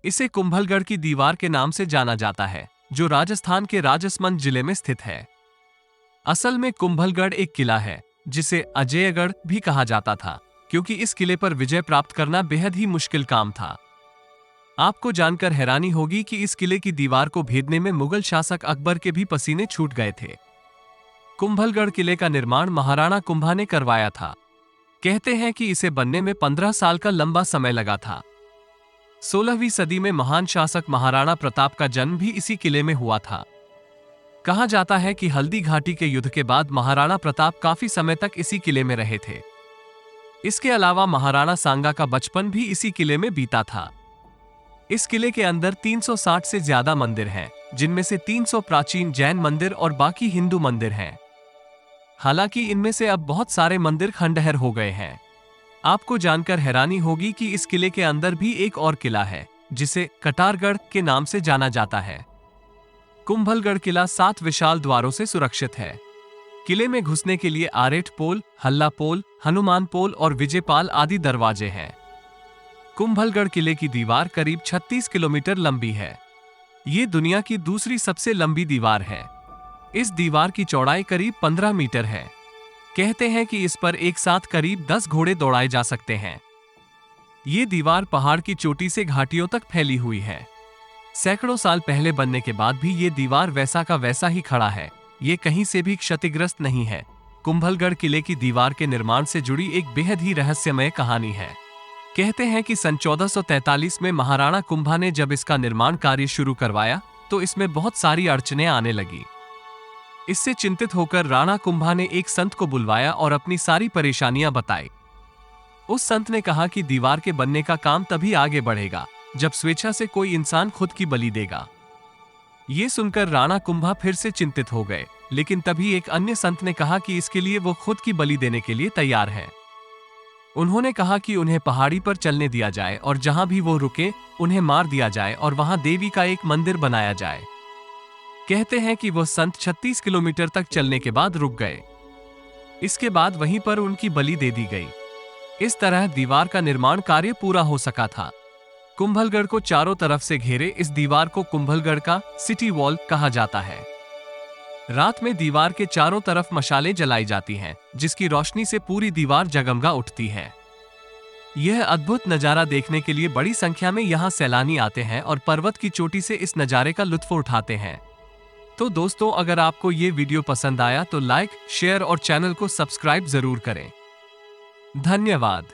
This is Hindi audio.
इसे कुंभलगढ़ की दीवार के नाम से जाना जाता है, जो राजस्थान के राजसमंद जिले में स्थित है। असल में कुंभलगढ़ एक किला है, जिसे अजयगढ़ भी कहा जाता था, क्योंकि इस किले पर विजय प्राप्त करना बेहद ही मुश्किल काम था। आपको जानकर हैरानी होगी कि इस किले की दीवार को भेदने में मुगल शासक अकबर के भी पसीने छूट गए थे। कुंभलगढ़ किले का निर्माण महाराणा कुंभा ने करवाया था। कहते हैं कि इसे बनने में 15 साल का लंबा समय लगा था। 16वीं सदी में महान शासक महाराणा प्रताप का जन्म भी इसी किले में हुआ था। कहा जाता है कि हल्दी घाटी के युद्ध के बाद महाराणा प्रताप काफी समय तक इसी किले में रहे थे। इसके अलावा महाराणा सांगा का बचपन भी इसी किले में बीता था। इस किले के अंदर 360 से ज्यादा मंदिर हैं, जिनमें से 300 प्राचीन जैन मंदिर और बाकी हिंदू मंदिर हैं। हालांकि इनमें से अब बहुत सारे मंदिर खंडहर हो गए हैं। आपको जानकर हैरानी होगी कि इस किले के अंदर भी एक और किला है, जिसे कटारगढ़ के नाम से जाना जाता है। कुंभलगढ़ किला 7 विशाल द्वारों से सुरक्षित है। किले में घुसने के लिए आरेट पोल, हल्ला पोल, हनुमान पोल और विजयपाल आदि दरवाजे हैं। कुंभलगढ़ किले की दीवार करीब 36 किलोमीटर लंबी है। ये दुनिया की दूसरी सबसे लंबी दीवार है। इस दीवार की चौड़ाई करीब 15 मीटर है। कहते हैं कि इस पर एक साथ करीब 10 घोड़े दौड़ाए जा सकते हैं। ये दीवार पहाड़ की चोटी से घाटियों तक फैली हुई है। सैकड़ों साल पहले बनने के बाद भी ये दीवार वैसा का वैसा ही खड़ा है। ये कहीं से भी क्षतिग्रस्त नहीं है। कुंभलगढ़ किले की दीवार के निर्माण से जुड़ी एक बेहद ही रहस्यमय कहानी है। कहते हैं कि सन 1443 में महाराणा कुंभा ने जब इसका निर्माण कार्य शुरू करवाया, तो इसमें बहुत सारी अड़चनें आने लगी। इससे चिंतित होकर राणा कुंभा ने एक संत को बुलवाया और अपनी सारी परेशानियां बताई। उस संत ने कहा कि दीवार के बनने का काम तभी आगे बढ़ेगा जब स्वेच्छा से कोई इंसान खुद की बलि देगा। ये सुनकर राणा कुंभा फिर से चिंतित हो गए, लेकिन तभी एक अन्य संत ने कहा कि इसके लिए वो खुद की बलि देने के लिए तैयार है। उन्होंने कहा कि उन्हें पहाड़ी पर चलने दिया जाए और जहां भी वो रुके उन्हें मार दिया जाए और वहां देवी का एक मंदिर बनाया जाए। कहते हैं कि वो संत 36 किलोमीटर तक चलने के बाद रुक गए। इसके बाद वहीं पर उनकी बलि दे दी गई। इस तरह दीवार का निर्माण कार्य पूरा हो सका था। कुंभलगढ़ को चारों तरफ से घेरे इस दीवार को कुंभलगढ़ का सिटी वॉल कहा जाता है। रात में दीवार के चारों तरफ मशालें जलाई जाती हैं, जिसकी रोशनी से पूरी दीवार जगमगा उठती है। यह अद्भुत नजारा देखने के लिए बड़ी संख्या में यहाँ सैलानी आते हैं और पर्वत की चोटी से इस नजारे का लुत्फ उठाते हैं। तो दोस्तों, अगर आपको ये वीडियो पसंद आया तो लाइक, शेयर और चैनल को सब्सक्राइब जरूर करें। धन्यवाद।